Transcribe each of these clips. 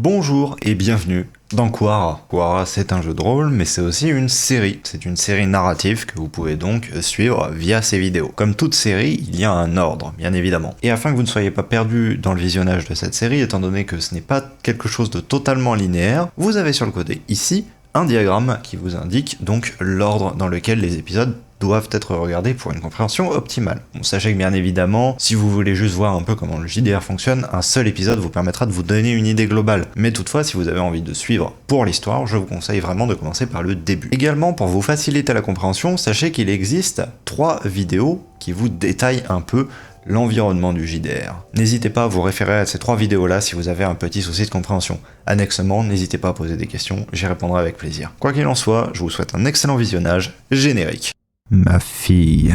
Bonjour et bienvenue dans Quara. Quara, c'est un jeu de rôle, mais c'est aussi une série. C'est une série narrative que vous pouvez donc suivre via ces vidéos. Comme toute série, il y a un ordre, bien évidemment. Et afin que vous ne soyez pas perdu dans le visionnage de cette série, étant donné que ce n'est pas quelque chose de totalement linéaire, vous avez sur le côté ici un diagramme qui vous indique donc l'ordre dans lequel les épisodes doivent être regardés pour une compréhension optimale. Bon, sachez que bien évidemment, si vous voulez juste voir un peu comment le JDR fonctionne, un seul épisode vous permettra de vous donner une idée globale. Mais toutefois, si vous avez envie de suivre pour l'histoire, je vous conseille vraiment de commencer par le début. Également, pour vous faciliter la compréhension, sachez qu'il existe 3 vidéos qui vous détaillent un peu l'environnement du JDR. N'hésitez pas à vous référer à ces 3 vidéos-là si vous avez un petit souci de compréhension. Annexement, n'hésitez pas à poser des questions, j'y répondrai avec plaisir. Quoi qu'il en soit, je vous souhaite un excellent visionnage générique. Ma fille,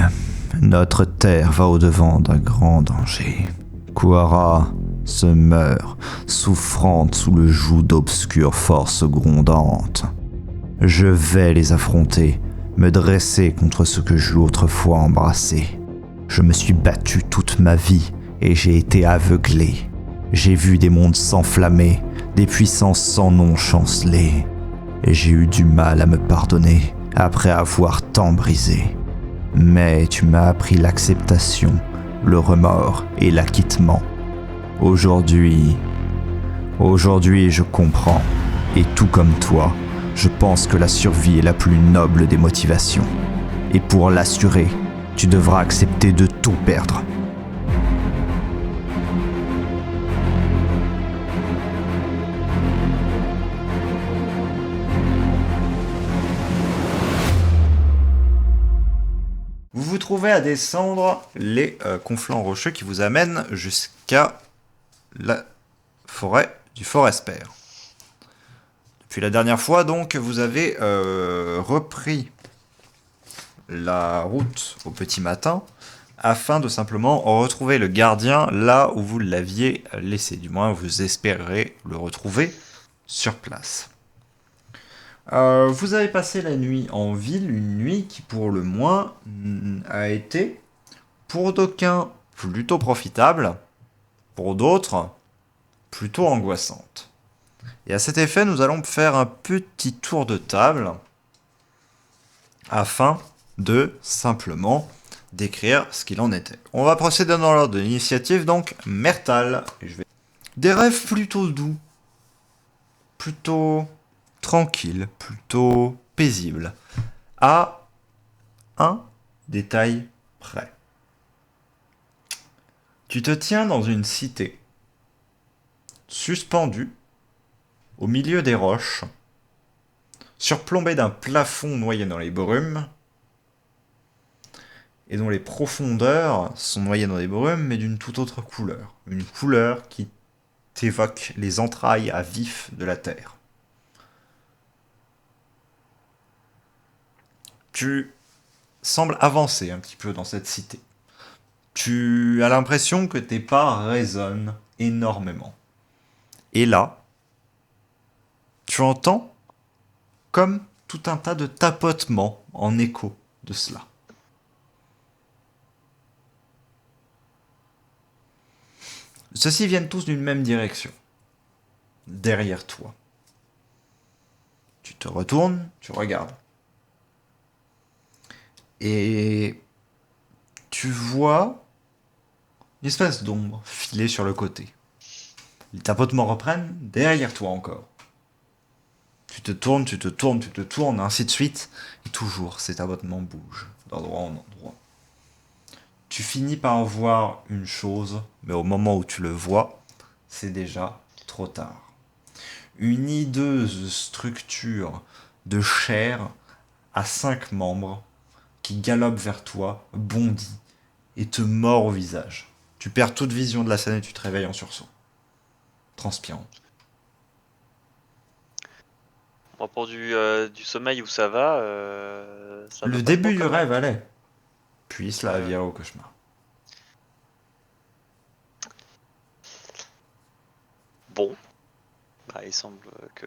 notre terre va au-devant d'un grand danger. Quara se meurt, souffrante sous le joug d'obscures forces grondantes. Je vais les affronter, me dresser contre ce que j'eus autrefois embrassé. Je me suis battu toute ma vie et j'ai été aveuglé. J'ai vu des mondes s'enflammer, des puissances sans nom chanceler. Et j'ai eu du mal à me pardonner après avoir tant brisé. Mais tu m'as appris l'acceptation, le remords et l'acquittement. Aujourd'hui, je comprends. Et tout comme toi, je pense que la survie est la plus noble des motivations. Et pour l'assurer, tu devras accepter de tout perdre. Vous vous trouvez à descendre les conflans rocheux qui vous amènent jusqu'à la forêt du Forest-Père. Depuis la dernière fois, donc, vous avez repris la route au petit matin afin de simplement retrouver le gardien là où vous l'aviez laissé. Du moins, vous espérez le retrouver sur place. Vous avez passé la nuit en ville, une nuit qui pour le moins a été pour d'aucuns plutôt profitable, pour d'autres plutôt angoissante. Et à cet effet, nous allons faire un petit tour de table afin de simplement décrire ce qu'il en était. On va procéder dans l'ordre de l'initiative, donc Mertal. Des rêves plutôt doux, plutôt tranquille, plutôt paisible, à un détail près. Tu te tiens dans une cité, suspendue au milieu des roches, surplombée d'un plafond noyé dans les brumes, et dont les profondeurs sont noyées dans les brumes, mais d'une toute autre couleur. Une couleur qui t'évoque les entrailles à vif de la terre. Tu sembles avancer un petit peu dans cette cité. Tu as l'impression que tes pas résonnent énormément. Et là, tu entends comme tout un tas de tapotements en écho de cela. Ceux-ci viennent tous d'une même direction, derrière toi. Tu te retournes, tu regardes. Et tu vois une espèce d'ombre filer sur le côté. Les tapotements reprennent derrière toi encore. Tu te tournes, tu te tournes, tu te tournes, ainsi de suite. Et toujours, ces tapotements bougent d'endroit en endroit. Tu finis par voir une chose, mais au moment où tu le vois, c'est déjà trop tard. Une hideuse structure de chair à 5 membres qui galope vers toi, bondit et te mord au visage. Tu perds toute vision de la scène et tu te réveilles en sursaut, transpirant. Moi, pour du sommeil où ça va Le pas début trop du quand même. rêve allait, puis cela a viré au cauchemar. Bon, il semble que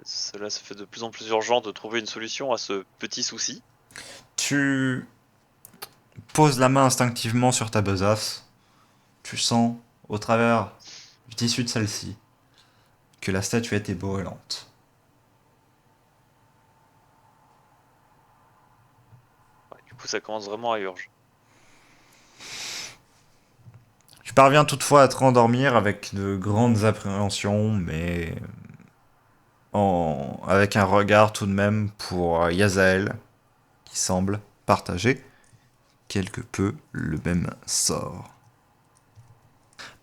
cela se fait de plus en plus urgent de trouver une solution à ce petit souci. Tu poses la main instinctivement sur ta besace. Tu sens, au travers du tissu de celle-ci, que la statuette est brûlante. Ouais, du coup, ça commence vraiment à urger. Tu parviens toutefois à te rendormir avec de grandes appréhensions, mais avec un regard tout de même pour Yazael, qui semble partager quelque peu le même sort.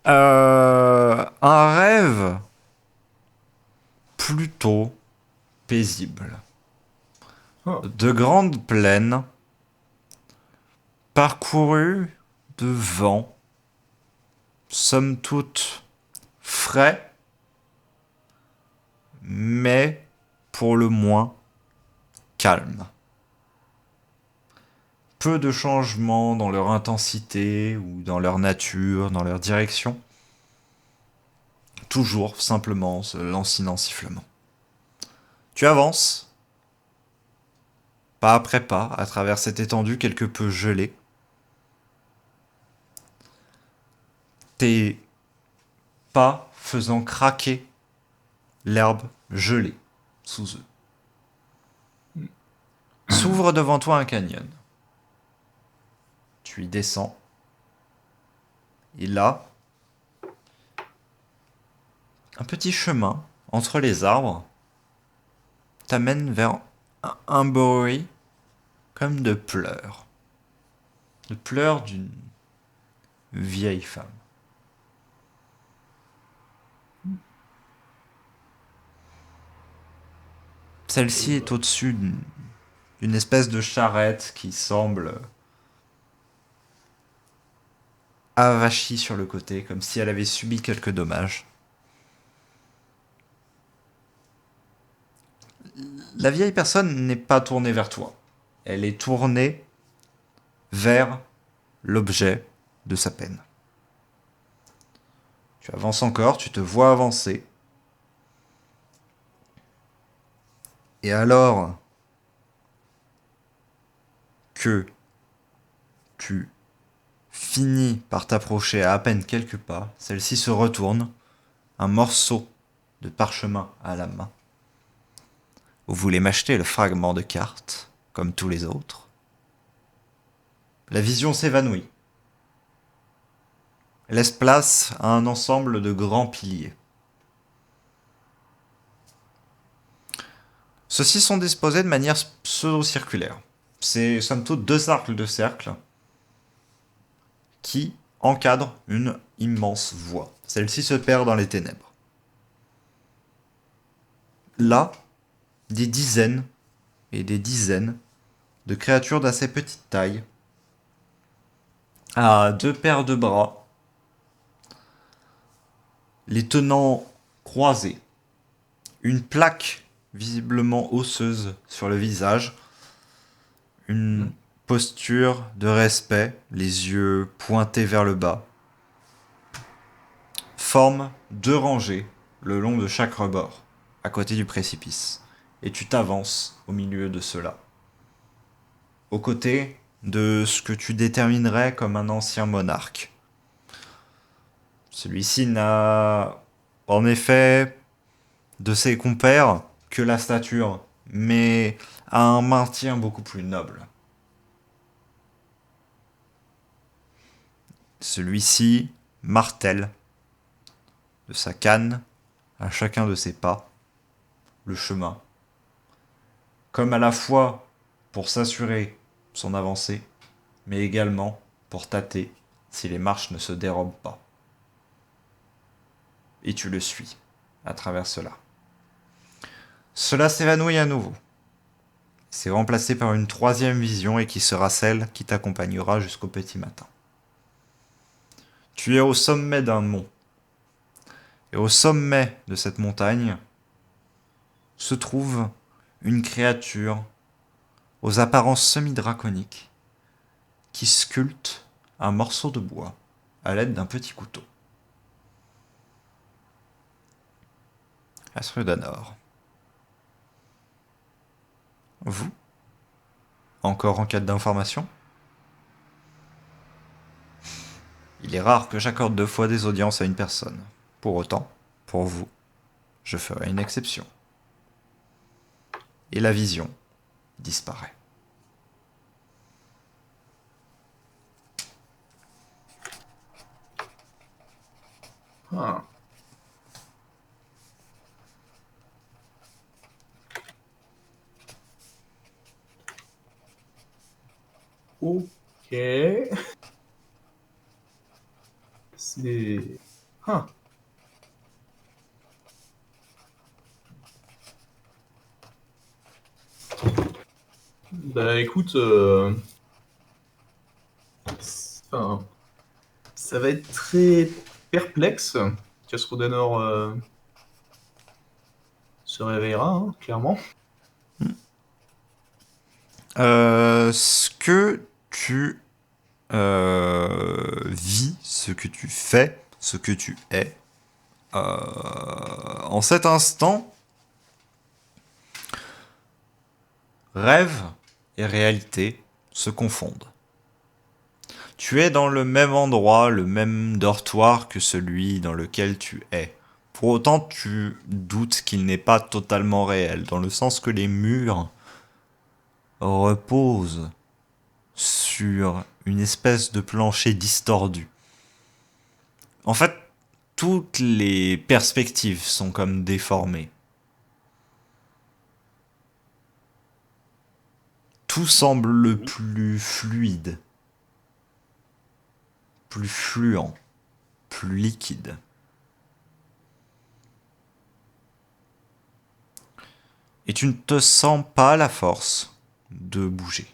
Un rêve plutôt paisible. Oh. De grandes plaines parcourues de vents, somme toute frais, mais pour le moins calme. Peu de changements dans leur intensité ou dans leur nature, dans leur direction. Toujours simplement ce lancinant sifflement. Tu avances, pas après pas, à travers cette étendue quelque peu gelée. Tes pas faisant craquer l'herbe gelée sous eux. S'ouvre devant toi un canyon. Tu y descends. Et là, un petit chemin entre les arbres t'amène vers un bruit comme de pleurs. De pleurs d'une vieille femme. Celle-ci est au-dessus d'une espèce de charrette qui semble avachie sur le côté, comme si elle avait subi quelques dommages. La vieille personne n'est pas tournée vers toi. Elle est tournée vers l'objet de sa peine. Tu avances encore, tu te vois avancer. Et alors que tu finis par t'approcher à peine quelques pas, celle-ci se retourne, un morceau de parchemin à la main. Vous voulez m'acheter le fragment de carte, comme tous les autres. La vision s'évanouit. Laisse place à un ensemble de grands piliers. Ceux-ci sont disposés de manière pseudo-circulaire. C'est somme toute 2 cercles de cercles qui encadrent une immense voie. Celle-ci se perd dans les ténèbres. Là, des dizaines et des dizaines de créatures d'assez petite taille, à 2 paires de bras, les tenant croisés, une plaque visiblement osseuse sur le visage, une posture de respect, les yeux pointés vers le bas, forment 2 rangées le long de chaque rebord, à côté du précipice, et tu t'avances au milieu de cela, aux côtés de ce que tu déterminerais comme un ancien monarque. Celui-ci n'a en effet de ses compères que la stature, mais a un maintien beaucoup plus noble. Celui-ci martèle de sa canne à chacun de ses pas le chemin, comme à la fois pour s'assurer son avancée, mais également pour tâter si les marches ne se dérobent pas. Et tu le suis à travers cela. Cela s'évanouit à nouveau. C'est remplacé par une 3e vision et qui sera celle qui t'accompagnera jusqu'au petit matin. Tu es au sommet d'un mont. Et au sommet de cette montagne se trouve une créature aux apparences semi-draconiques qui sculpte un morceau de bois à l'aide d'un petit couteau. Asrudanor. Vous? Encore en quête d'information? Il est rare que j'accorde 2 fois des audiences à une personne. Pour autant, pour vous, je ferai une exception. Et la vision disparaît. Ah. Ok. C'est... Ah. Bah écoute, enfin, ça va être très perplexe. Castrodanor se réveillera, hein, clairement. Ce que tu vis, ce que tu fais, ce que tu es, en cet instant, rêve et réalité se confondent. Tu es dans le même endroit, le même dortoir que celui dans lequel tu es. Pour autant, tu doutes qu'il n'est pas totalement réel, dans le sens que les murs reposent sur une espèce de plancher distordu. En fait, toutes les perspectives sont comme déformées. Tout semble plus fluide, plus fluent, plus liquide. Et tu ne te sens pas la force de bouger.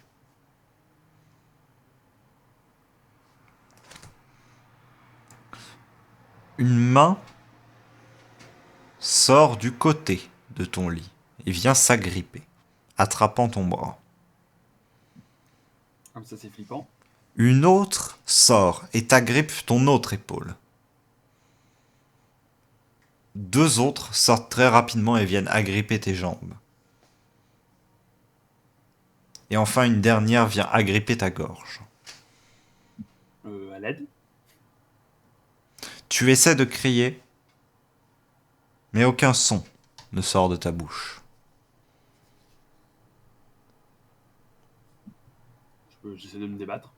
Une main sort du côté de ton lit et vient s'agripper, attrapant ton bras. Comme ça, c'est flippant. Une autre sort et t'agrippe ton autre épaule. Deux autres sortent très rapidement et viennent agripper tes jambes. Et enfin, une dernière vient agripper ta gorge. À l'aide. Tu essaies de crier, mais aucun son ne sort de ta bouche. J'essaie de me débattre.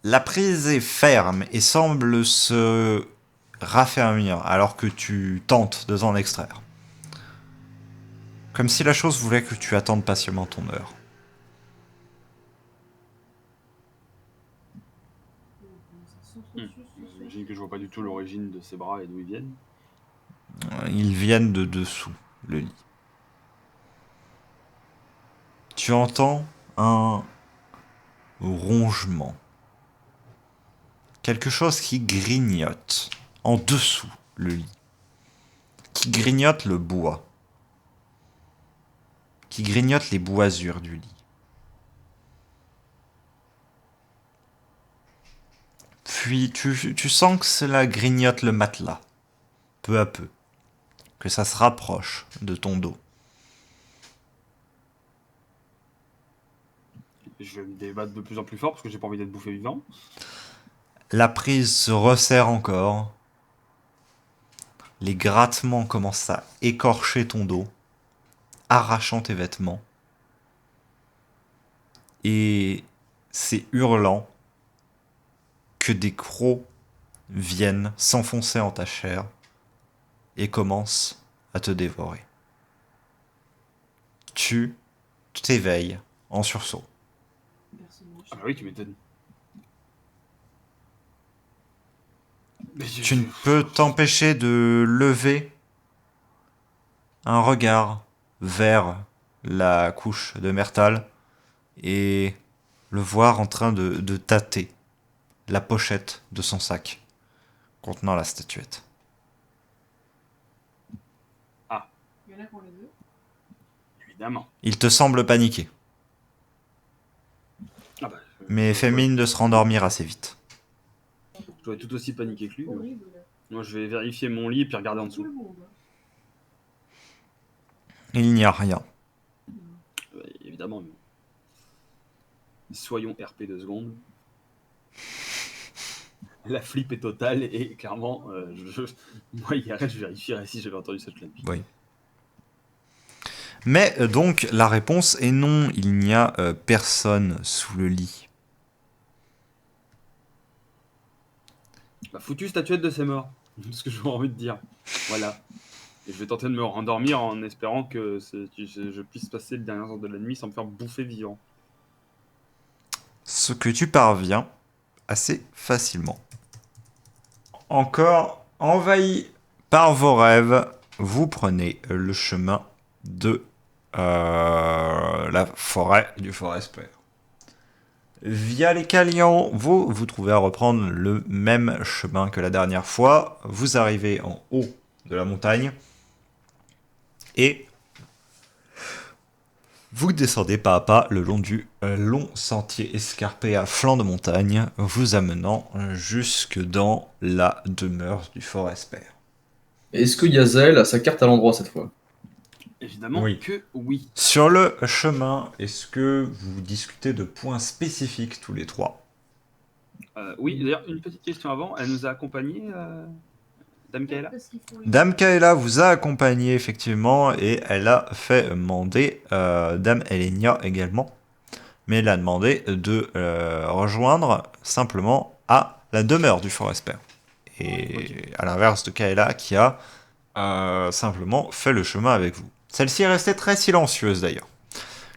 La prise est ferme et semble se raffermir alors que tu tentes de t'en extraire. Comme si la chose voulait que tu attendes patiemment ton heure. J'imagine que je vois pas du tout l'origine de ces bras et d'où ils viennent. Ils viennent de dessous le lit. Tu entends un rongement. Quelque chose qui grignote en dessous le lit. Qui grignote le bois. Qui grignote les boisures du lit. Puis tu sens que cela grignote le matelas, peu à peu, que ça se rapproche de ton dos. Je vais me débattre de plus en plus fort parce que j'ai pas envie d'être bouffé vivant. La prise se resserre encore. Les grattements commencent à écorcher ton dos, arrachant tes vêtements. Et c'est hurlant que des crocs viennent s'enfoncer en ta chair et commencent à te dévorer. Tu t'éveilles en sursaut. Ah bah oui, tu m'étonnes. Tu ne peux t'empêcher de lever un regard vers la couche de Mertal et le voir en train de tâter la pochette de son sac contenant la statuette. Il y en a pour les deux. Évidemment. Il te semble paniqué, Ah bah, mais fait mine de se rendormir assez vite. Je dois être tout aussi paniqué que lui. Horrible. Moi, je vais vérifier mon lit et puis regarder en Tout dessous. le monde. Il n'y a rien. Évidemment. Mais... Soyons RP 2 secondes. La flip est totale et clairement, moi, IRL, je vérifierais si j'avais entendu cette nuit. Oui. Mais donc, la réponse est non, il n'y a personne sous le lit. Bah, foutue statuette de ses morts, c'est ce que j'aurais envie de dire. Voilà. Et je vais tenter de me rendormir en espérant que je puisse passer les dernières heures de la nuit sans me faire bouffer vivant. Ce que tu parviens assez facilement. Encore envahi par vos rêves, vous prenez le chemin de la forêt du Forest-Père. Via les Calians, vous vous trouvez à reprendre le même chemin que la dernière fois. Vous arrivez en haut de la montagne et vous descendez pas à pas le long du long sentier escarpé à flanc de montagne, vous amenant jusque dans la demeure du Forest-Père. Est-ce que Yazel a sa carte à l'endroit cette fois? Évidemment Oui. que oui. Sur le chemin, est-ce que vous discutez de points spécifiques tous les trois? Oui, d'ailleurs, une petite question avant. Elle nous a accompagnés, Dame Kaela? Dame Kaela vous a accompagné effectivement et elle a fait demander Dame Elenia également. Mais elle a demandé de rejoindre simplement à la demeure du Forest-Père. Et à l'inverse de Kaela qui a simplement fait le chemin avec vous. Celle-ci est restée très silencieuse d'ailleurs.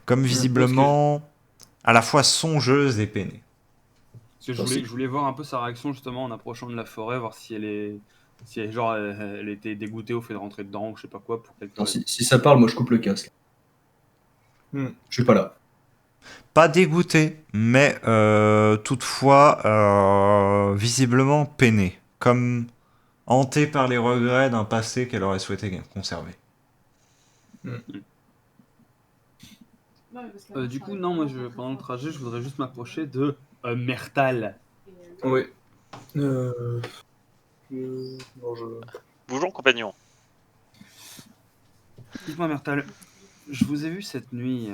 Comme visiblement à la fois songeuse et peinée. Parce que je voulais voir un peu sa réaction justement en approchant de la forêt, voir si elle est. Si elle, genre, elle était dégoûtée au fait de rentrer dedans ou je sais pas quoi pour quelque Non, raison. si ça parle, moi je coupe le casque. Je suis pas là. Pas dégoûtée, mais toutefois visiblement peinée. Comme hantée par les regrets d'un passé qu'elle aurait souhaité conserver. Du coup, non, moi, pendant le trajet, je voudrais juste m'approcher de Mertal. Oui. Non, Bougeons, compagnon. Dites-moi, Mertal, je vous ai vu cette nuit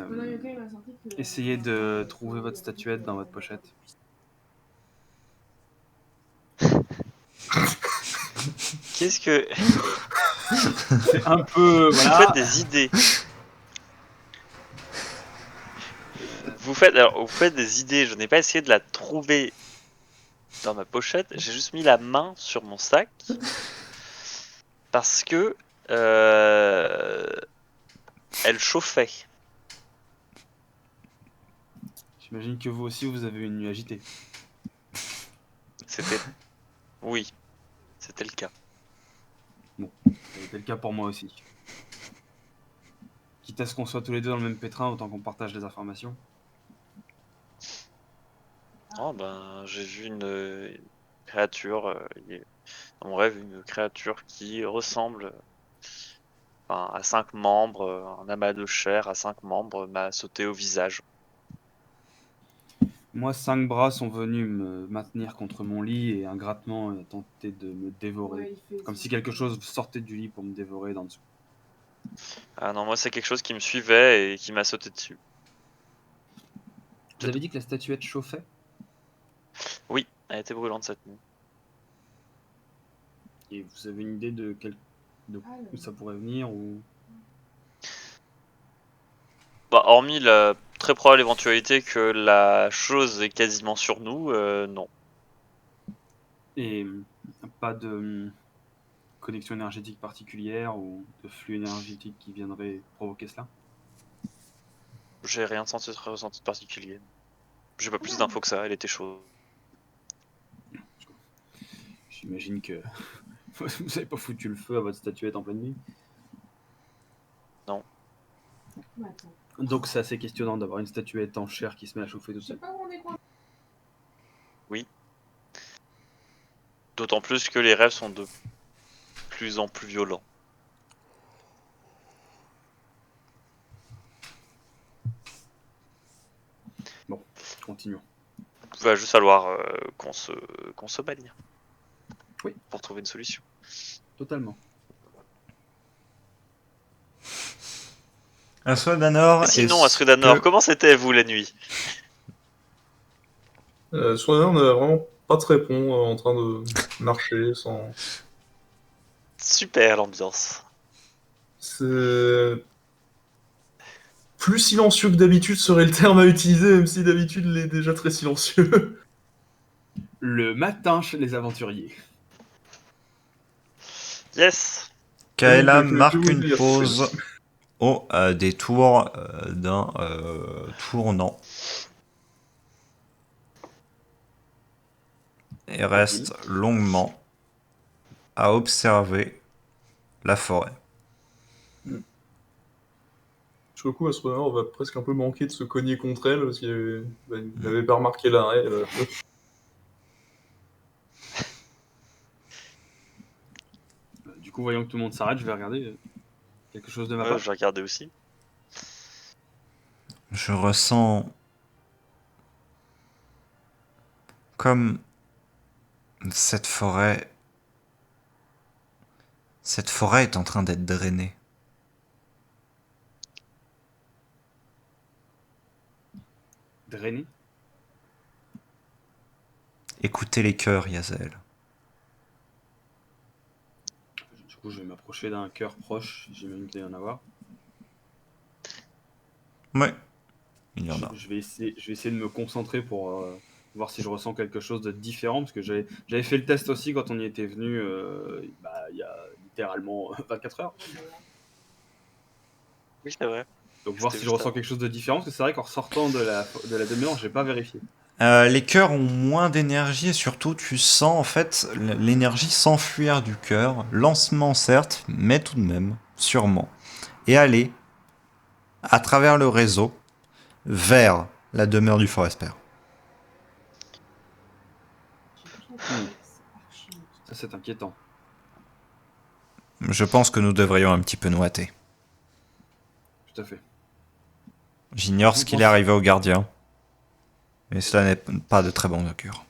essayer de trouver votre statuette dans votre pochette. Qu'est-ce que... C'est un peu... Vous Voilà. faites des idées. Vous faites des idées. Je n'ai pas essayé de la trouver dans ma pochette. J'ai juste mis la main sur mon sac. Parce que... elle chauffait. J'imagine que vous aussi, vous avez une nuit agitée. C'était... Oui. C'était le cas. C'était le cas pour moi aussi. Quitte à ce qu'on soit tous les deux dans le même pétrin, autant qu'on partage les informations. Oh ben, j'ai vu une créature, dans mon rêve, une créature qui ressemble à 5 membres, un amas de chair à 5 membres m'a sauté au visage. Moi, 5 bras sont venus me maintenir contre mon lit et un grattement a tenté de me dévorer. Comme si quelque chose sortait du lit pour me dévorer d'en dessous. Ah non, moi c'est quelque chose qui me suivait et qui m'a sauté dessus. Vous avez dit que la statuette chauffait? Oui, elle était brûlante cette nuit. Et vous avez une idée de où ça pourrait venir ou... Bah, hormis la très probable éventualité que la chose est quasiment sur nous, non. Et pas de connexion énergétique particulière ou de flux énergétique qui viendrait provoquer cela? J'ai rien ressenti de particulier. J'ai pas plus d'infos que ça, elle était chaude. J'imagine que vous avez pas foutu le feu à votre statuette en pleine nuit. Non. Donc c'est assez questionnant d'avoir une statuette en chair qui se met à chauffer tout seul. Oui. D'autant plus que les rêves sont de plus en plus violents. Bon, continuons. Il va juste falloir qu'on se baigne. Oui. Pour trouver une solution. Totalement. Aswadanor, Sinon, Asrudanor, comment c'était vous la nuit? Soit on a vraiment pas très bon, en train de marcher sans. Super l'ambiance. C'est plus silencieux que d'habitude serait le terme à utiliser, même si d'habitude il est déjà très silencieux. Le matin chez les aventuriers. Yes. Kaela Donc, que marque vous une dire, pause au détour d'un tournant et reste longuement à observer la forêt. Sur le coup, à ce moment-là, on va presque un peu manquer de se cogner contre elle, parce qu'il n'avait pas remarqué l'arrêt. Du coup, voyant que tout le monde s'arrête, je vais regarder quelque chose de ma part. J'ai regardé aussi. Je ressens comme cette forêt est en train d'être drainée. Drainé. Écoutez les cœurs, Yazel. Du coup, je vais m'approcher d'un cœur proche. J'imagine qu'il y en a avoir. Ouais, il y en a. Je vais essayer de me concentrer pour voir si je ressens quelque chose de différent. Parce que j'avais fait le test aussi quand on y était venu il y a littéralement 24 heures. Oui, c'est vrai. Donc voir si je ressens quelque chose de différent. Parce que c'est vrai qu'en sortant de la demeure, j'ai pas vérifié. Les cœurs ont moins d'énergie et surtout tu sens en fait l'énergie s'enfuir du cœur, lancement certes, mais tout de même, sûrement, et aller à travers le réseau vers la demeure du Forester. Ça, c'est inquiétant. Je pense que nous devrions un petit peu nous hâter. Tout à fait. J'ignore ce qu'il est arrivé au gardien, mais cela n'est pas de très bon augure.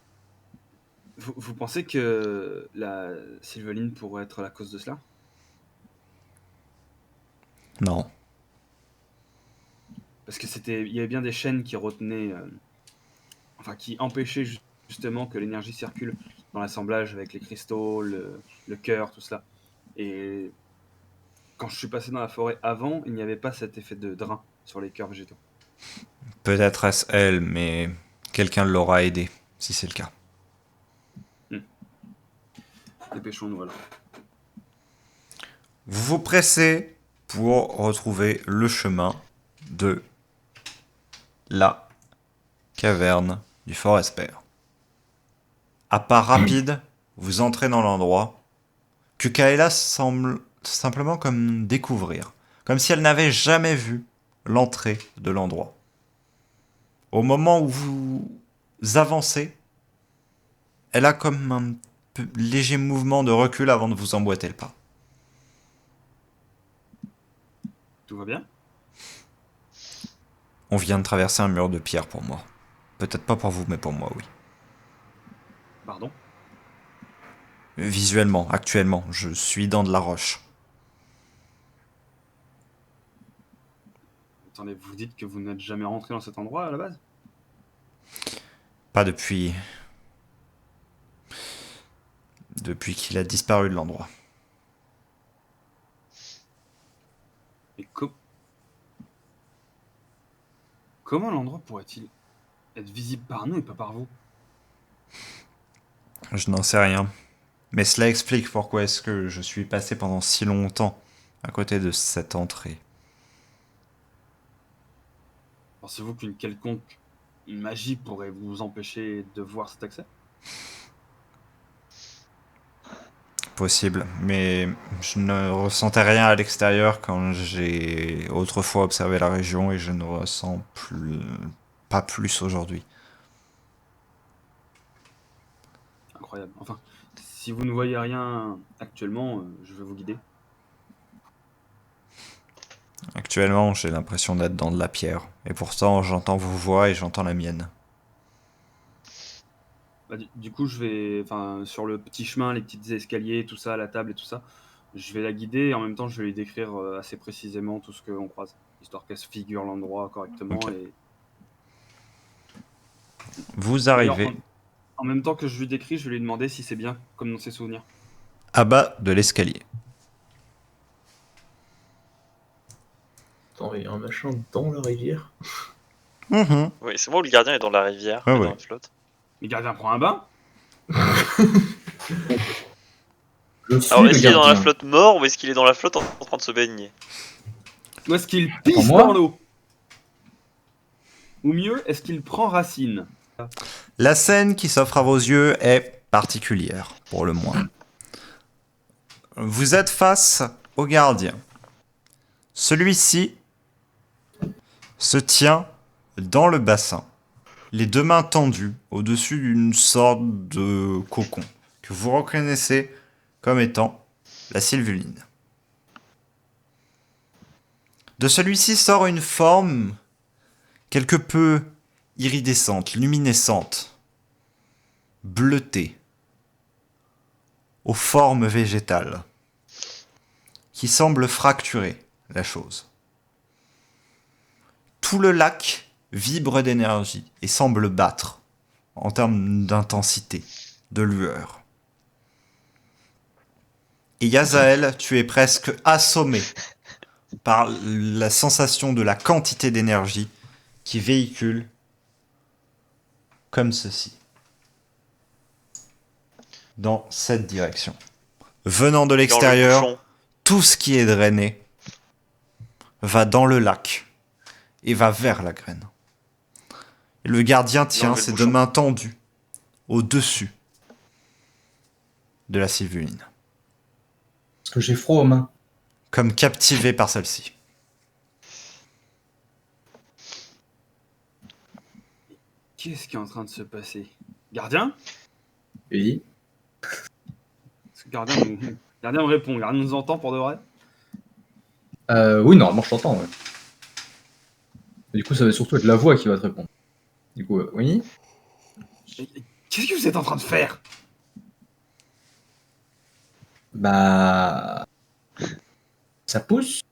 Vous pensez que la Sylveline pourrait être la cause de cela? Non. Parce que il y avait bien des chaînes qui retenaient, qui empêchaient justement que l'énergie circule dans l'assemblage avec les cristaux, le cœur, tout cela. Et quand je suis passé dans la forêt avant, il n'y avait pas cet effet de drain sur les cœurs végétaux. Peut-être est-ce elle, mais quelqu'un l'aura aidé, si c'est le cas. Dépêchons-nous alors. Vous vous pressez pour retrouver le chemin de la caverne du Fort Esper. À pas rapide, vous entrez dans l'endroit que Kaela semble simplement comme découvrir, comme si elle n'avait jamais vu l'entrée de l'endroit. Au moment où vous avancez, elle a comme un léger mouvement de recul avant de vous emboîter le pas. Tout va bien? On vient de traverser un mur de pierre pour moi. Peut-être pas pour vous, mais pour moi, oui. Pardon? Visuellement, actuellement, je suis dans de la roche. Attendez, vous dites que vous n'êtes jamais rentré dans cet endroit à la base? Pas depuis... Depuis qu'il a disparu de l'endroit. Et comment l'endroit pourrait-il être visible par nous et pas par vous? Je n'en sais rien. Mais cela explique pourquoi est-ce que je suis passé pendant si longtemps à côté de cette entrée. Pensez-vous qu'une quelconque magie pourrait vous empêcher de voir cet accès? Possible, mais je ne ressentais rien à l'extérieur quand j'ai autrefois observé la région et je ne ressens pas plus aujourd'hui. Incroyable. Enfin, si vous ne voyez rien actuellement, je vais vous guider. Actuellement, j'ai l'impression d'être dans de la pierre. Et pourtant, j'entends vos voix et j'entends la mienne. Du coup, je vais, sur le petit chemin, les petits escaliers, tout ça, la table et tout ça, je vais la guider et en même temps, je vais lui décrire assez précisément tout ce qu'on croise, histoire qu'elle se figure l'endroit correctement. Ok. Et Vous arrivez. en En même temps que je lui décris, je vais lui demander si c'est bien, comme dans ses souvenirs. À bas de l'escalier. Attends, il y a un machin dans la rivière. Mhm. Oui, c'est moi où le gardien est dans la rivière, Ah et ouais. dans la flotte. Le gardien prend un bain. Je suis Alors, le est-ce qu'il est dans la gardien. flotte mort ou est-ce qu'il est dans la flotte en train de se baigner? Ou est-ce qu'il pisse moi dans l'eau? Ou mieux, est-ce qu'il prend racine? La scène qui s'offre à vos yeux est particulière, pour le moins. Vous êtes face au gardien. Celui-ci se tient dans le bassin, les deux mains tendues au-dessus d'une sorte de cocon que vous reconnaissez comme étant la sylvuline. De celui-ci sort une forme quelque peu iridescente, luminescente, bleutée, aux formes végétales, qui semble fracturer la chose. Tout le lac vibre d'énergie et semble battre en termes d'intensité, de lueur. Et Yazael, tu es presque assommé par la sensation de la quantité d'énergie qui véhicule comme ceci, dans cette direction. Venant de Dans le l'extérieur, bouchon. tout ce qui est drainé va dans le lac et va vers la graine. Et le gardien tient Dans le ses deux bouchon. mains tendues au-dessus de la sylvuline, Parce que j'ai froid aux mains. comme captivé par celle-ci. Qu'est-ce qui est en train de se passer? Gardien? Oui. Gardien Gardien me répond. Gardien nous entend pour de vrai? Oui, normalement, je t'entends, ouais. Et du coup, ça va surtout être la voix qui va te répondre. Du coup, oui. Qu'est-ce que vous êtes en train de faire? Bah. Ça pousse.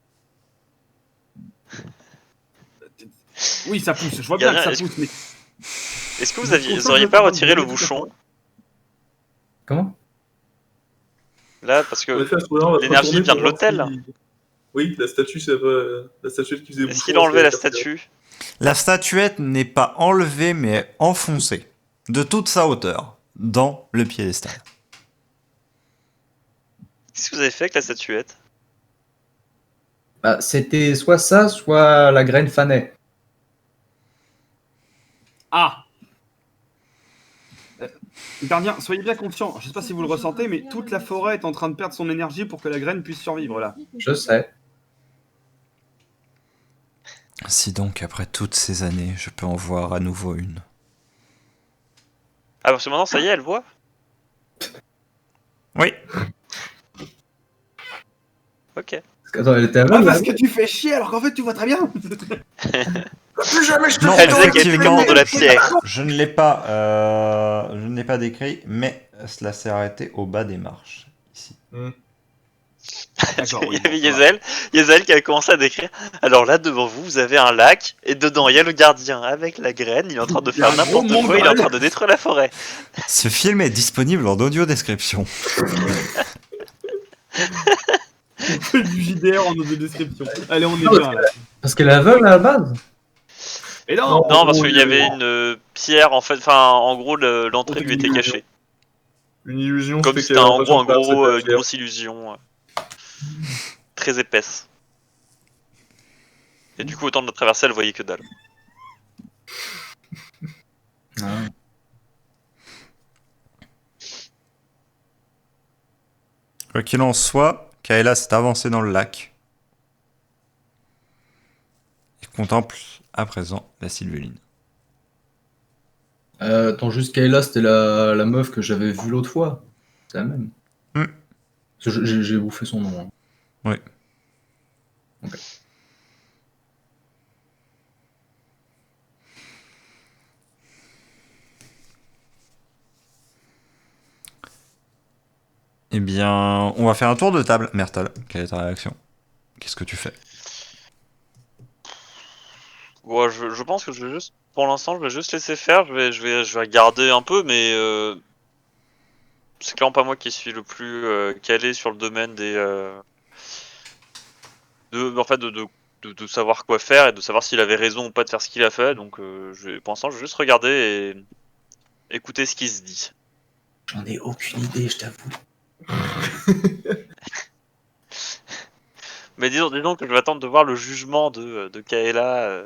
Oui, ça pousse. Je vois bien que Gardien, ça est-ce pousse, mais Est-ce que vous auriez pas retiré le bouchon Comment? là parce En que effet, à ce moment-là, on va se l'énergie retourner vient pour de voir l'hôtel. si- Oui, la statue, c'est pas... la statuette qui faisait Est-ce bouchon, qu'il a enlevé la c'est retiré. statue? La statuette n'est pas enlevée mais enfoncée de toute sa hauteur dans le piédestal. Qu'est-ce que vous avez fait avec la statuette? Bah, c'était soit ça, soit la graine fanait. ah. Gardien, soyez bien conscient. Je sais pas si vous le ressentez, mais toute la forêt est en train de perdre son énergie pour que la graine puisse survivre là. Je sais. Si donc, après toutes ces années, je peux en voir à nouveau une. Ah, parce que maintenant, ça y est, elle voit. Oui. Ok. Attends, elle était Ah, aveugle, parce là que tu fais chier alors qu'en fait tu vois très bien. Plus jamais je te Non, Elle disait qu'elle était effectivement, contre de la pierre. je ne l'ai pas décrit, mais cela s'est arrêté au bas des marches, ici. D'accord, Il oui, y avait bon, ça va. Yezel qui a commencé à décrire. Alors là, devant vous, vous avez un lac, et dedans, il y a le gardien avec la graine, il est en train de Il y a faire un gros n'importe quoi, il est en mongol. train de détruire la forêt. Ce film est disponible en audio description. Du JDR en audio description. Allez, on est Non, bien là. Parce qu'elle est aveugle à la base. Et non, Non. Non, parce gros, qu'il y avait une pierre, en fait, enfin, en gros, l'entrée lui était cachée. Une illusion, Comme fait c'était qu'elle a en gros, l'impression de traverser la une pierre. grosse illusion. Très épaisse. Et du coup, au temps de la traversée, elle voyait que dalle. Ah. Quoi qu'il en soit, Kaela s'est avancée dans le lac et contemple à présent la sylvuline. Attends, juste Kayla, c'était la meuf que j'avais vue l'autre fois. C'est la même. Hmm. Parce que j'ai bouffé son nom. Hein. Oui. Ok. Eh bien, on va faire un tour de table. Myrtle, quelle est ta réaction? Qu'est-ce que tu fais? Ouais, je pense que je vais juste pour l'instant, je vais juste laisser faire. Je vais regarder un peu, mais c'est clairement pas moi qui suis le plus calé sur le domaine des en fait de savoir quoi faire et de savoir s'il avait raison ou pas de faire ce qu'il a fait. Donc pour l'instant, je vais juste regarder et écouter ce qui se dit. J'en ai aucune idée, je t'avoue. Mais disons que je vais attendre de voir le jugement de Kaela,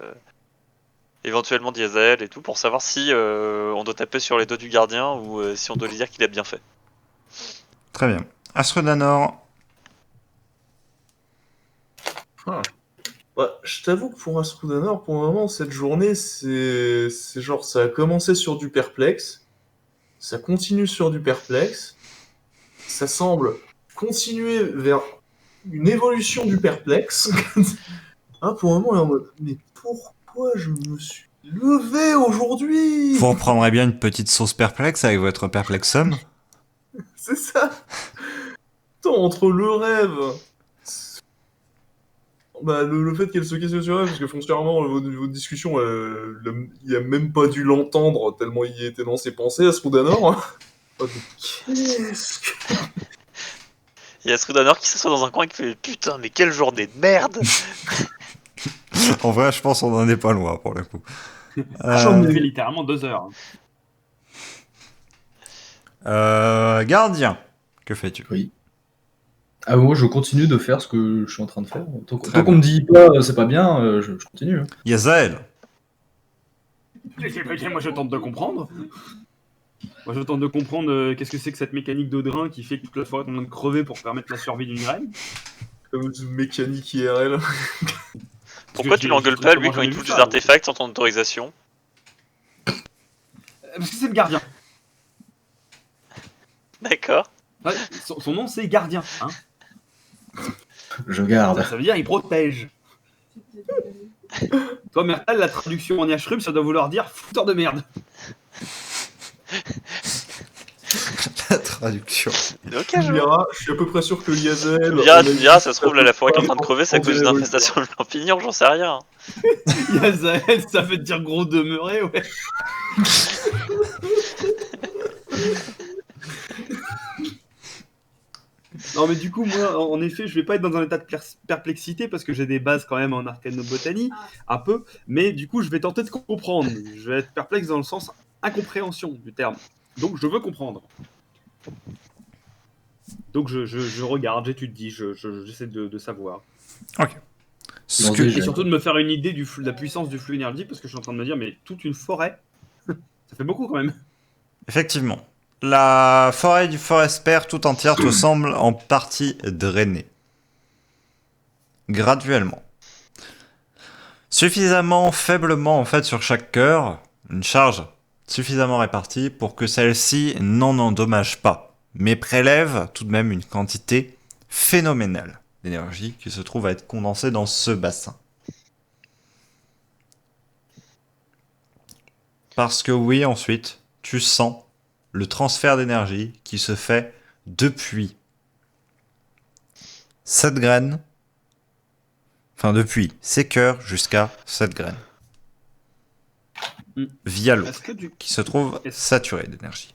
éventuellement d'Yazael et tout, pour savoir si on doit taper sur les doigts du gardien ou si on doit lui dire qu'il a bien fait. Très bien. Astrodanor. Ah. Ouais, je t'avoue que pour Astrodanor, pour le moment, cette journée, c'est genre, ça a commencé sur du perplexe, ça continue sur du perplexe, ça semble continuer vers une évolution du perplexe. Ah, pour le moment, elle est en mode, mais pourquoi je me suis levé aujourd'hui? Vous reprendrez bien une petite sauce perplexe avec votre perplexum. C'est ça. Attends, entre le rêve, bah, le fait qu'elle se questionne sur elle, parce que foncièrement, votre discussion, il a même pas dû l'entendre, tellement il était dans ses pensées, Astrodanor. Oh, mais qu'est-ce que... Il y a Srudanor qui s'assoit dans un coin et qui fait putain, mais quelle journée de merde! En vrai, je pense qu'on en est pas loin pour le coup. J'en ai fait littéralement 2 heures. Gardien, que fais-tu? Oui. Ah, moi, je continue de faire ce que je suis en train de faire. Tant Très qu'on me dit pas c'est pas bien, je continue. Hein. Yazael. Moi, je tente de comprendre. Moi, je tente de comprendre qu'est-ce que c'est que cette mécanique de drain qui fait que toute la forêt est en train de crever pour permettre la survie d'une graine. Comme une mécanique IRL. Pourquoi tu l'engueules pas, lui, quand il touche des artefacts sans ton autorisation? Parce que c'est le gardien. D'accord. Ouais, son nom, c'est gardien. Hein. Je garde. Ça veut dire il protège. Toi, Mertal, la traduction en Yashrum, ça doit vouloir dire fouteur de merde. La traduction. Ok, Tu je me vois. diras, je suis à peu près sûr que Yazel... Tu me diras, ça se trouve, là, la forêt qui est en train de crever, c'est à cause d'une infestation de champignons, j'en sais rien. Yazael, ça veut dire gros demeuré, ouais. Non, mais du coup, moi, en effet, je vais pas être dans un état de perplexité parce que j'ai des bases quand même en arcanobotanie, un peu, mais du coup, je vais tenter de comprendre. Je vais être perplexe dans le sens incompréhension du terme. Donc, je veux comprendre. Donc, je regarde, j'étudie, j'essaie de savoir. Ok. Et surtout de me faire une idée de la puissance du flux énergie parce que je suis en train de me dire, mais toute une forêt, ça fait beaucoup quand même. Effectivement. La forêt du Forest-Père tout entière te semble en partie drainée. Graduellement. Suffisamment faiblement en fait sur chaque cœur, une charge suffisamment répartie pour que celle-ci n'en endommage pas, mais prélève tout de même une quantité phénoménale d'énergie qui se trouve à être condensée dans ce bassin. Parce que oui, ensuite, tu sens le transfert d'énergie qui se fait depuis cette graine, enfin depuis ces cœurs jusqu'à cette graine, via l'eau, qui se trouve saturée d'énergie.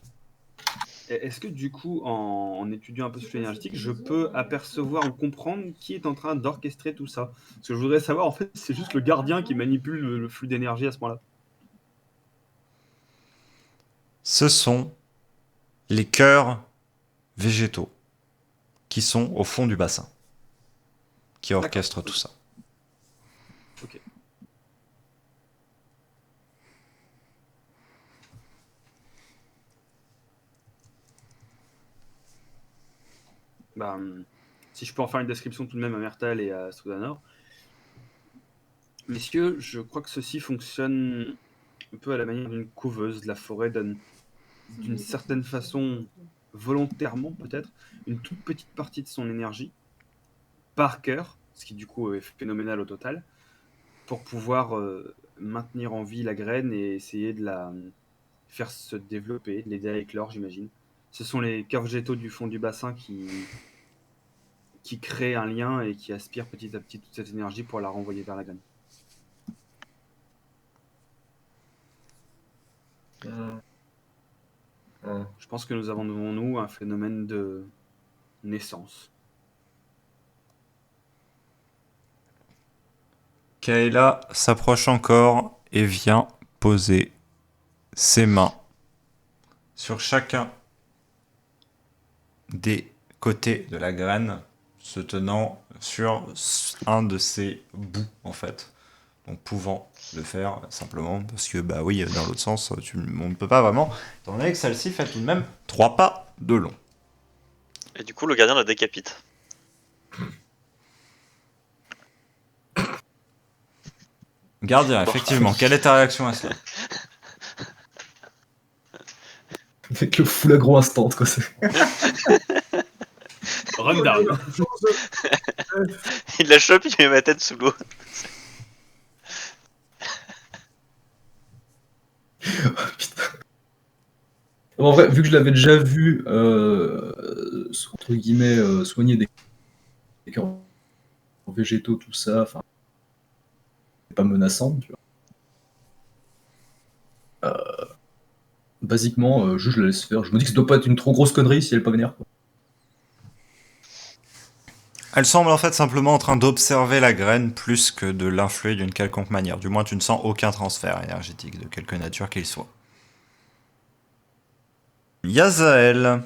Est-ce que du coup, en étudiant un peu ce flux énergétique, je peux apercevoir ou comprendre qui est en train d'orchestrer tout ça? Parce que je voudrais savoir, en fait, c'est juste le gardien qui manipule le flux d'énergie à ce moment-là. Ce sont les cœurs végétaux qui sont au fond du bassin, qui orchestrent tout ça. Ok. Bah, si je peux en faire une description tout de même à Mertal et à Soudanor. Messieurs, je crois que ceci fonctionne un peu à la manière d'une couveuse. La forêt donne d'une certaine façon, volontairement peut-être, une toute petite partie de son énergie par cœur, ce qui du coup est phénoménal au total, pour pouvoir maintenir en vie la graine et essayer de la faire se développer, de l'aider à éclore, j'imagine. Ce sont les cœurs végétaux du fond du bassin qui créent un lien et qui aspirent petit à petit toute cette énergie pour la renvoyer vers la graine. Je pense que nous avons devant nous un phénomène de naissance. Kaela s'approche encore et vient poser ses mains sur chacun des côtés de la graine, se tenant sur un de ses bouts, en fait. Donc pouvant le faire simplement parce que, bah oui, dans l'autre sens, on ne peut pas vraiment, étant donné que celle-ci fait tout de même 3 pas de long. Et du coup, le gardien la décapite. Gardien, effectivement, quelle est ta réaction à cela? Avec le full aggro instant, quoi. Rundown. Il la chope, il met ma tête sous l'eau. Putain. En vrai, vu que je l'avais déjà vu, entre guillemets, soigner des cœurs végétaux, tout ça, enfin, c'est pas menaçant, tu vois. Basiquement, je la laisse faire. Je me dis que ça doit pas être une trop grosse connerie si elle est pas vénère, quoi. Elle semble en fait simplement en train d'observer la graine plus que de l'influer d'une quelconque manière. Du moins, tu ne sens aucun transfert énergétique de quelque nature qu'il soit. Yazael.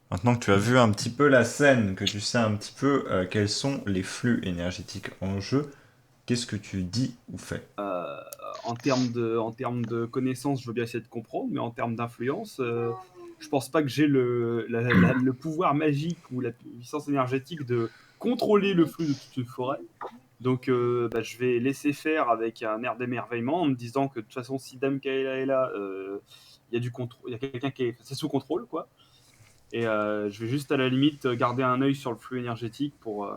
Maintenant que tu as vu un petit peu la scène, que tu sais un petit peu quels sont les flux énergétiques en jeu, qu'est-ce que tu dis ou fais? En termes de connaissances, je veux bien essayer de comprendre, mais en termes d'influence, je pense pas que j'ai le pouvoir magique ou la puissance énergétique de contrôler le flux de toute une forêt. Donc je vais laisser faire avec un air d'émerveillement en me disant que de toute façon, si Dame Kaela est là, il y a du contrôle, il y a quelqu'un c'est sous contrôle, quoi. Et je vais juste à la limite garder un œil sur le flux énergétique pour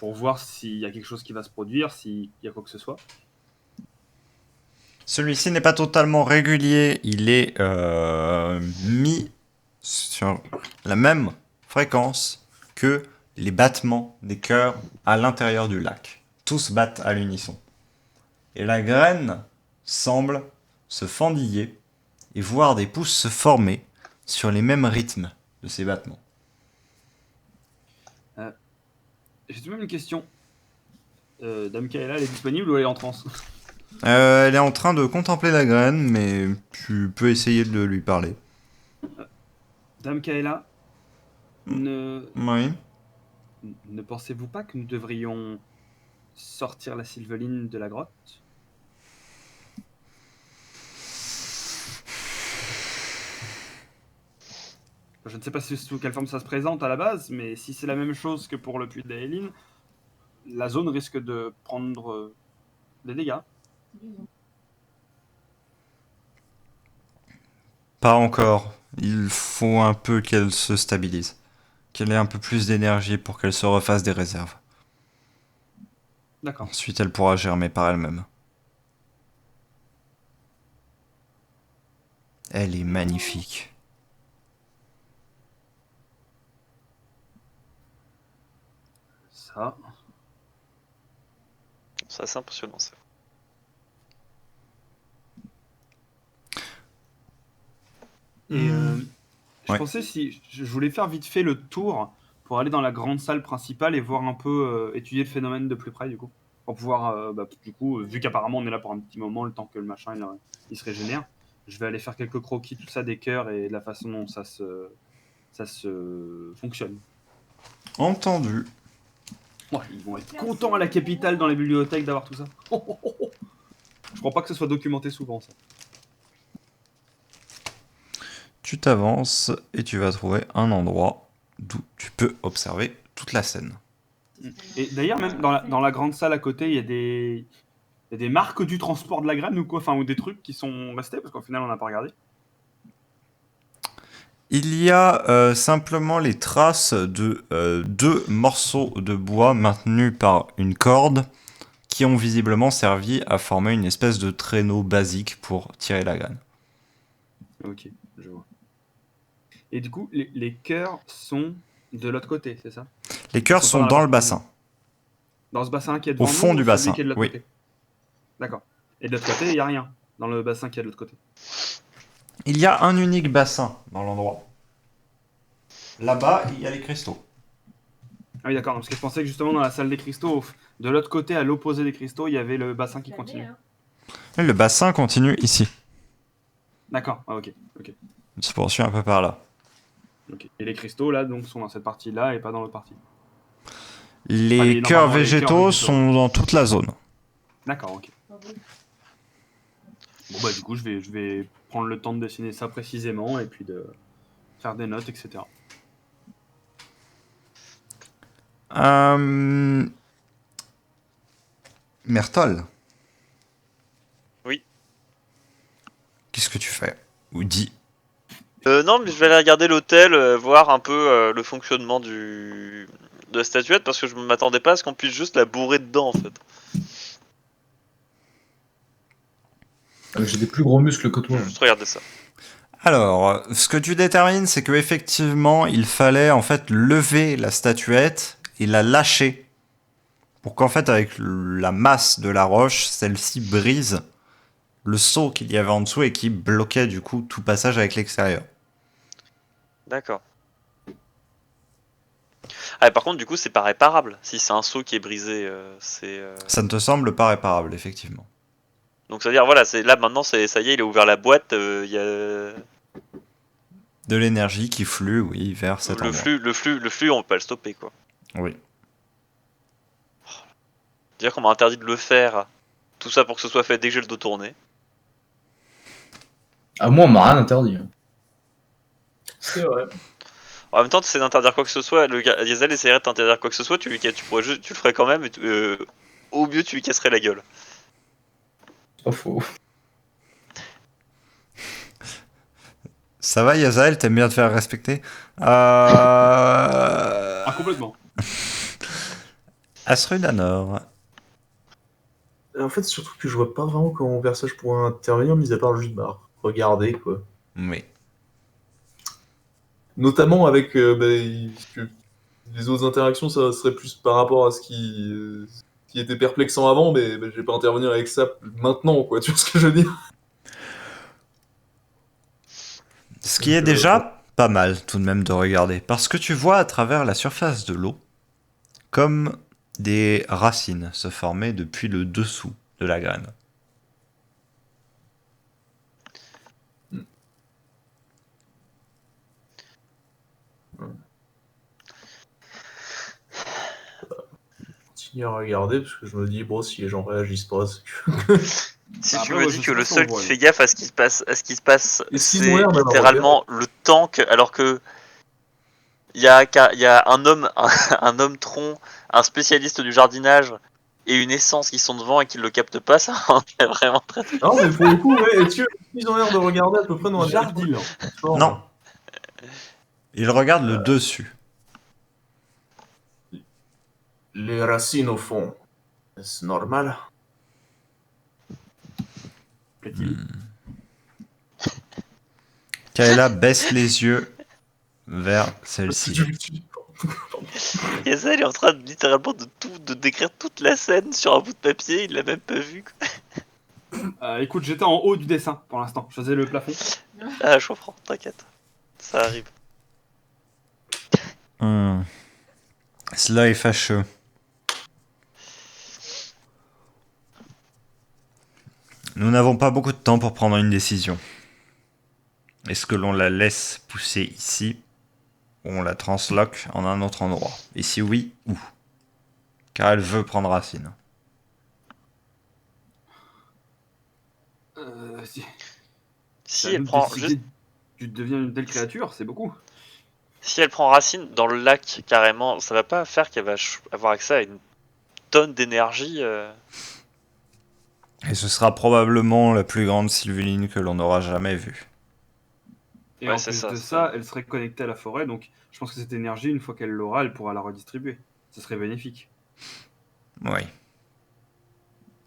voir s'il y a quelque chose qui va se produire, s'il y a quoi que ce soit. Celui-ci n'est pas totalement régulier, il est mis sur la même fréquence que les battements des cœurs à l'intérieur du lac. Tous battent à l'unisson. Et la graine semble se fendiller et voir des pousses se former sur les mêmes rythmes de ces battements. J'ai tout de même une question. Dame Kaela, elle est disponible ou elle est en transe? Elle est en train de contempler la graine, mais tu peux essayer de lui parler. Dame Kaela, Oui. ne pensez-vous pas que nous devrions sortir la Sylveline de la grotte? Je ne sais pas sous quelle forme ça se présente à la base, mais si c'est la même chose que pour le puits d'Aeline, la zone risque de prendre des dégâts. Pas encore. Il faut un peu qu'elle se stabilise. Qu'elle ait un peu plus d'énergie pour qu'elle se refasse des réserves. D'accord. Ensuite, elle pourra germer par elle-même. Elle est magnifique. Ça. C'est assez impressionnant, ça. Et je Ouais. pensais si je voulais faire vite fait le tour pour aller dans la grande salle principale et voir un peu étudier le phénomène de plus près du coup, pour pouvoir du coup vu qu'apparemment on est là pour un petit moment le temps que le machin il se régénère, je vais aller faire quelques croquis tout ça des cœurs et de la façon dont ça se fonctionne. Entendu. Ouais, ils vont être contents à la capitale dans les bibliothèques d'avoir tout ça. Je crois pas que ce soit documenté souvent ça. Tu t'avances et tu vas trouver un endroit d'où tu peux observer toute la scène. Et d'ailleurs, même dans la grande salle à côté, il y a des marques du transport de la graine ou quoi, enfin, ou des trucs qui sont restés, parce qu'au final, on n'a pas regardé. Il y a simplement les traces de 2 morceaux de bois maintenus par une corde qui ont visiblement servi à former une espèce de traîneau basique pour tirer la graine. Ok, je vois. Et du coup, les cœurs sont de l'autre côté, c'est ça? Les cœurs sont dans le bassin. Dans ce bassin qui est devant Au fond nous, du ou celui bassin, qui est de l'autre oui. côté? D'accord. Et de l'autre côté, il n'y a rien. dans le bassin qu'il y a de l'autre côté. Il y a un unique bassin dans l'endroit. Là-bas, il y a les cristaux. Ah oui, d'accord, parce que je pensais que justement dans la salle des cristaux, de l'autre côté, à l'opposé des cristaux, il y avait le bassin qui continue. Le bassin continue ici. D'accord, ah, ok. Il se poursuit un peu par là. Et les cristaux, là, donc, sont dans cette partie-là et pas dans l'autre partie. Les Enfin, cœurs normalement, les végétaux cœurs végétaux. sont dans toute la zone. D'accord, ok. Bon, bah, du coup, je vais prendre le temps de dessiner ça précisément et puis de faire des notes, etc. Mertol. Oui. Qu'est-ce que tu fais? Ou dis. Non, mais je vais aller regarder l'hôtel, voir un peu le fonctionnement de la statuette, parce que je m'attendais pas à ce qu'on puisse juste la bourrer dedans, en fait. J'ai des plus gros muscles que toi. Je vais juste regarder ça. Alors, ce que tu détermines, c'est que effectivement, il fallait en fait lever la statuette et la lâcher pour qu'en fait, avec la masse de la roche, celle-ci brise le seau qu'il y avait en dessous et qui bloquait du coup tout passage avec l'extérieur. D'accord. Ah, par contre, du coup, c'est pas réparable. Si c'est un seau qui est brisé, c'est... Ça ne te semble pas réparable, effectivement. Donc, c'est-à-dire, voilà, là, maintenant, ça y est, il a ouvert la boîte, il y a... De l'énergie qui flue, oui, vers cet endroit. Le flux, on peut pas le stopper, quoi. Oui. Dire qu'on m'a interdit de le faire, tout ça pour que ce soit fait dès que j'ai le dos tourné. Ah, moi, on m'a rien interdit. C'est vrai. En même temps, tu essaies d'interdire quoi que ce soit, Diesel essaierait de t'interdire quoi que ce soit, tu le ferais quand même, et au mieux tu lui casserais la gueule. C'est pas faux. Ça va, Yazael, t'aimes bien te faire respecter Ah, complètement. Asrudanor. En fait, surtout que je vois pas vraiment comment Versage pourrait intervenir, mis à part juste regarder, quoi. Oui. Notamment avec que les autres interactions, ça serait plus par rapport à ce qui était perplexant avant, mais je vais pas intervenir avec ça maintenant, quoi. Tu vois ce que je veux dire? Ce qui est déjà pas mal tout de même de regarder, parce que tu vois à travers la surface de l'eau comme des racines se former depuis le dessous de la graine. Continuer à regarder, parce que je me dis, bon, si les gens réagissent pas, c'est que... Si Bah, tu après, me ouais, dis je que sais le pas si seul on voit, qui fait gaffe à ce qui se passe, Est-ce qu'ils c'est ont l'air d'avoir littéralement le tank, alors que il y a un homme, un homme tronc, un spécialiste du jardinage et une essence qui sont devant et qui le captent pas, ça rend vraiment très très... Non, mais pour le coup, ouais, est-ce qu'ils ont l'air de regarder à peu près dans la Jardiland. Non. Il regarde le dessus. Les racines au fond, est-ce normal? Plaît-il. Kaela baisse les yeux vers celle-ci. Yazel est en train de littéralement de décrire toute la scène sur un bout de papier, il l'a même pas vu. Écoute, j'étais en haut du dessin pour l'instant. Je faisais le plafond. Ah, je comprends, t'inquiète. Ça arrive. Cela est fâcheux. Nous n'avons pas beaucoup de temps pour prendre une décision. Est-ce que l'on la laisse pousser ici ou on la transloque en un autre endroit? Et si oui, où? Car elle veut prendre racine. Si elle prend juste... Tu deviens une telle créature, c'est beaucoup. Si elle prend racine dans le lac carrément, ça va pas faire qu'elle va avoir accès à une tonne d'énergie. Et ce sera probablement la plus grande sylvuline que l'on aura jamais vue. Et Ouais, en c'est plus ça, de c'est ça, elle serait connectée à la forêt, donc je pense que cette énergie, une fois qu'elle l'aura, elle pourra la redistribuer. Ça serait bénéfique. Oui.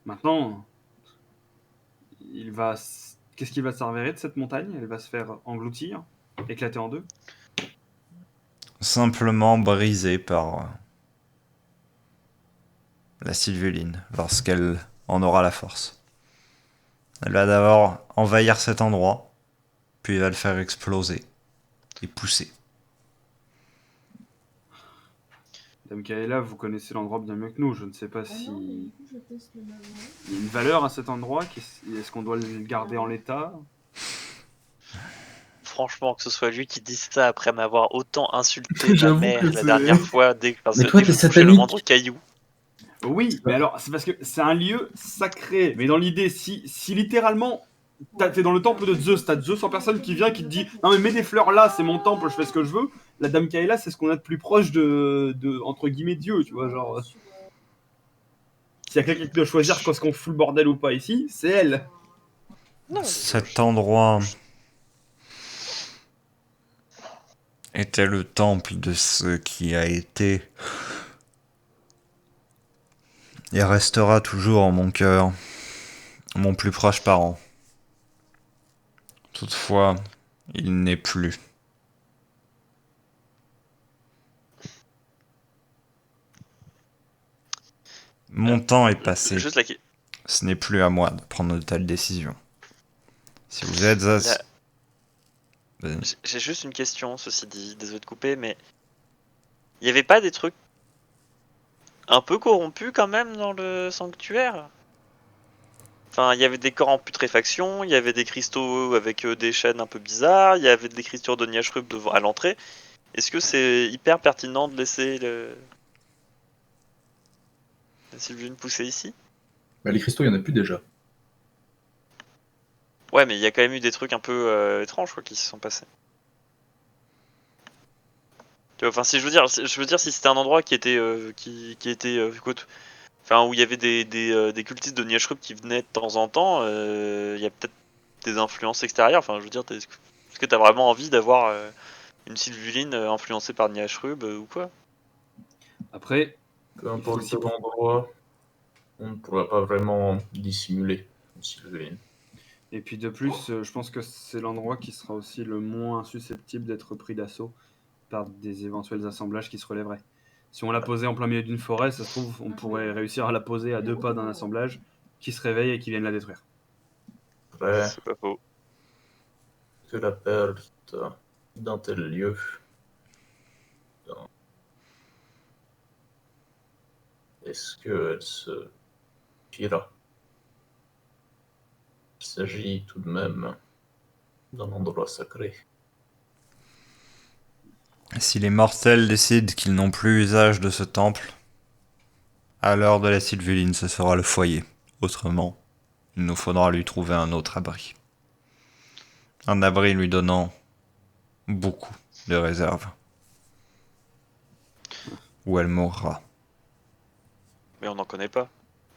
Maintenant, qu'est-ce qui va s'avérer de cette montagne? Elle va se faire engloutir, éclater en deux. Simplement brisée par la sylvuline lorsqu'elle en aura la force. Elle va d'abord envahir cet endroit, puis elle va le faire exploser et pousser. Dame Kaela, vous connaissez l'endroit bien mieux que nous. Je ne sais pas Ah non, mais si du coup, je teste le magma. il y a une valeur à cet endroit. Est-ce qu'on doit le garder en l'état? Franchement, que ce soit lui qui dise ça après m'avoir autant insulté ma J'avoue mère que la dernière fois dès Mais toi, que t'es je touchais le satanique. moindre caillou. Oui, mais alors, c'est parce que c'est un lieu sacré. Mais dans l'idée, si littéralement, t'es dans le temple de Zeus, t'as Zeus en personne qui vient, qui te dit non mais mets des fleurs là, c'est mon temple, je fais ce que je veux. La Dame Kaela, c'est ce qu'on a de plus proche de entre guillemets Dieu, tu vois, genre. S'il y a quelqu'un qui doit choisir quand est-ce qu'on fout le bordel ou pas ici, c'est elle. Non, Cet endroit était le temple de ce qui a été et restera toujours en mon cœur, mon plus proche parent. Toutefois, il n'est plus. Mon temps est passé. juste la, Ce n'est plus à moi de prendre de telles décisions. Si vous êtes à... la- Vas-y. J'ai juste une question, ceci dit, désolé de couper, mais il n'y avait pas des trucs un peu corrompus quand même dans le sanctuaire? Enfin, il y avait des corps en putréfaction, il y avait des cristaux avec des chaînes un peu bizarres, il y avait de l'écriture de Nyashrub devant à l'entrée. Est-ce que c'est hyper pertinent de laisser la Sylvine pousser ici? Bah, les cristaux, il y en a plus déjà. Ouais, mais il y a quand même eu des trucs un peu étranges quoi, qui se sont passés. Tu vois, enfin, si je veux dire si c'était un endroit qui était enfin, où il y avait des cultistes de Nyashrub qui venaient de temps en temps, il y a peut-être des influences extérieures. Enfin, je veux dire, est-ce que t'as vraiment envie d'avoir une Sylvuline influencée par Nyashrub ou quoi? Après, Peu importe l'endroit, on ne pourra pas vraiment dissimuler une Sylvain. et puis de plus, je pense que c'est l'endroit qui sera aussi le moins susceptible d'être pris d'assaut par des éventuels assemblages qui se relèveraient. Si on la posait en plein milieu d'une forêt, ça se trouve, on pourrait réussir à la poser à 2 pas d'un assemblage qui se réveille et qui vienne la détruire. Après C'est pas faux. que la perte d'un tel lieu, est-ce qu'elle se fiera? Il s'agit tout de même d'un endroit sacré. Si les mortels décident qu'ils n'ont plus usage de ce temple, à l'heure de la Sylvuline, ce sera le foyer. Autrement, il nous faudra lui trouver un autre abri. Un abri lui donnant beaucoup de réserve. Ou elle mourra. Mais on n'en connaît pas.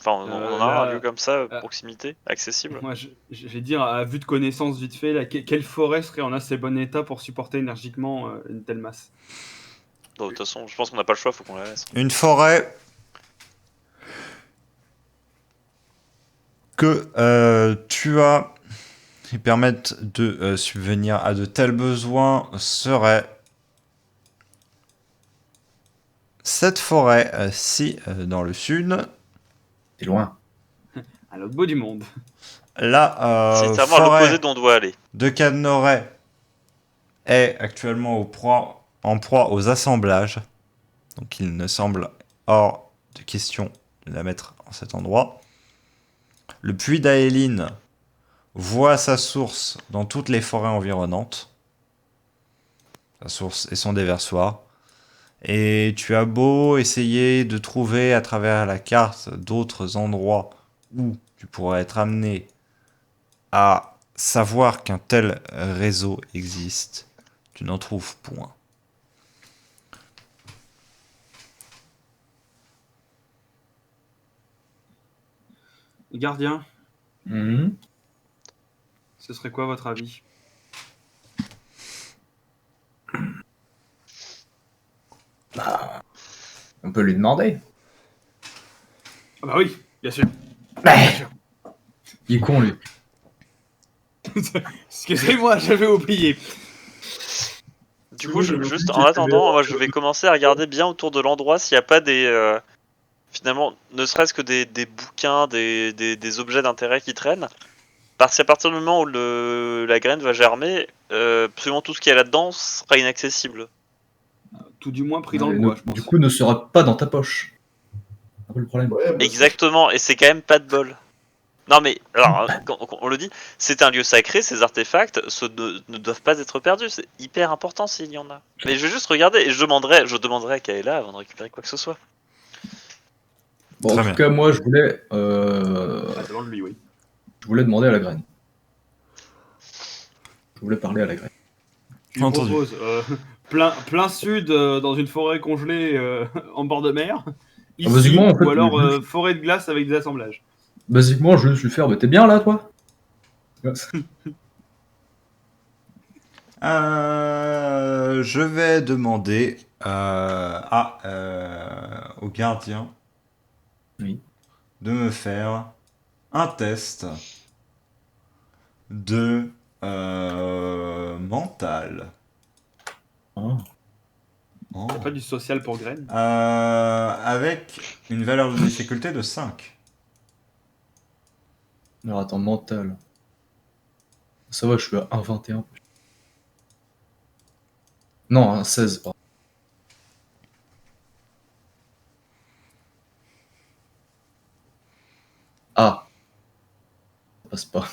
Enfin, on en a un lieu comme ça, proximité, accessible. Moi, je vais dire, à vue de connaissance vite fait, là, quelle forêt serait en assez bon état pour supporter énergiquement une telle masse? De toute façon, je pense qu'on n'a pas le choix, faut qu'on la laisse. Une forêt que tu as qui permettent de subvenir à de tels besoins serait cette forêt-ci dans le sud. C'est loin. À l'autre bout du monde. La C'est littéralement à l'opposé forêt d'où on doit aller. de Cadnoret est actuellement en proie aux assemblages. Donc il ne semble hors de question de la mettre en cet endroit. Le puits d'Aéline voit sa source dans toutes les forêts environnantes. Sa source et son déversoir. Et tu as beau essayer de trouver à travers la carte d'autres endroits où tu pourrais être amené à savoir qu'un tel réseau existe, tu n'en trouves point. Gardien, Mhm. ce serait quoi votre avis? Bah, on peut lui demander. Ah bah oui, bien sûr. Il est con, lui. Excusez-moi, j'avais oublié. Du coup, juste en attendant, moi je vais commencer à regarder bien autour de l'endroit s'il n'y a pas des... finalement, ne serait-ce que des bouquins, des objets d'intérêt qui traînent. Parce qu'à partir du moment où la graine va germer, absolument tout ce qu'il y a là-dedans sera inaccessible. Tout du moins pris dans le Et bois, je pense. du coup, ne sera pas dans ta poche. C'est un peu le problème. Ouais, bah, Exactement, et c'est quand même pas de bol. Non mais, alors, quand on le dit, c'est un lieu sacré, ces artefacts ne doivent pas être perdus, c'est hyper important s'il y en a. Mais je vais juste regarder, et je demanderai à Kaela avant de récupérer quoi que ce soit. Bon, Très en bien. tout cas, moi, je voulais, Ah, demande-lui, oui. demander à la graine. Je voulais parler à la graine. Tu lui Entendu. proposes plein sud dans une forêt congelée en bord de mer, ici, basiquement, en fait, ou alors le- forêt de glace avec des assemblages. Basiquement, je vais juste lui faire, bah, t'es bien là, toi? Je vais demander au gardien Oui. de me faire un test de mental. Ah. Oh. Pas du social pour graines. Avec une valeur de difficulté de 5. Alors, attends, mental. Ça va, je suis à 1,21. Non, un 16, pardon. Ah. Ça passe pas. Ça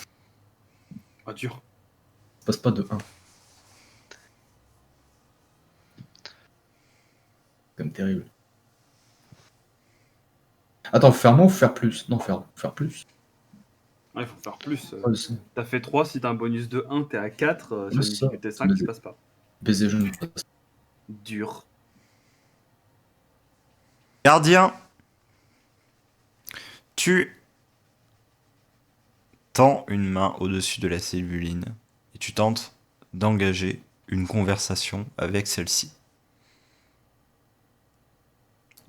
Ah, dur. passe pas de 1. Comme terrible. Attends, faut faire moins ou faire plus? Non, faire plus. Ouais, il faut faire plus. Ouais, c'est T'as fait 3, si t'as un bonus de 1, t'es à 4. Sur Ouais, une c'est ça. difficulté 5, tu passes pas. baiser jeune. Dur. Gardien, tu tends une main au-dessus de la celluline et tu tentes d'engager une conversation avec celle-ci.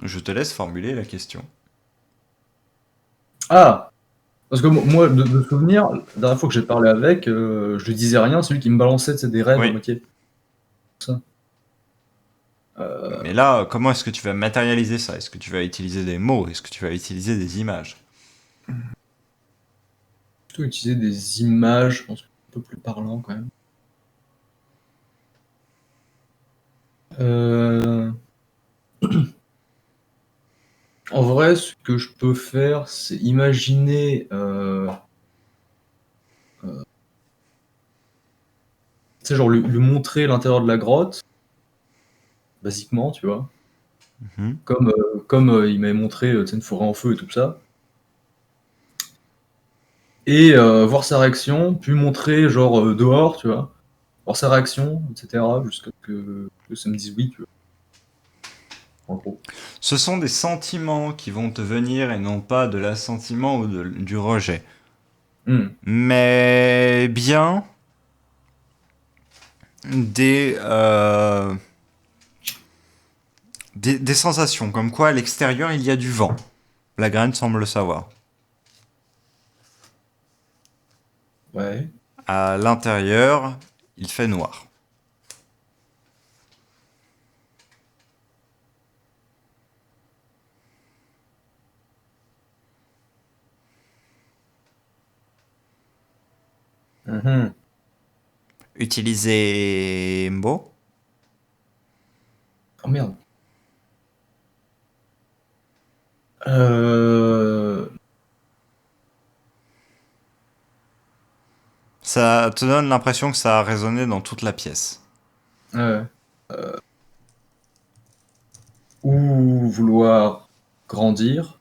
Je te laisse formuler la question. Ah! Parce que moi, de souvenir, la dernière fois que j'ai parlé avec, je lui disais rien, celui qui me balançait des rêves Oui. à moitié. Ça. Mais là, comment est-ce que tu vas matérialiser ça? Est-ce que tu vas utiliser des mots? Est-ce que tu vas utiliser des images? Plutôt utiliser des images, je pense que c'est un peu plus parlant quand même. En vrai, ce que je peux faire, c'est imaginer. Tu sais, genre lui montrer l'intérieur de la grotte, basiquement, tu vois. Mhm. Comme il m'avait montré tu sais, une forêt en feu et tout ça. Et voir sa réaction, puis montrer genre dehors, tu vois. Voir sa réaction, etc. Jusqu'à que ça me dise oui, tu vois. En gros. Ce sont des sentiments qui vont te venir et non pas de l'assentiment ou du rejet. Hmm. Mais bien des, des sensations, comme quoi à l'extérieur il y a du vent. La graine semble le savoir. Ouais. À l'intérieur, il fait noir. Mhm. Utiliser mot. Oh merde. Euh... Ça te donne l'impression que ça a résonné dans toute la pièce. Ouais. Ou vouloir grandir,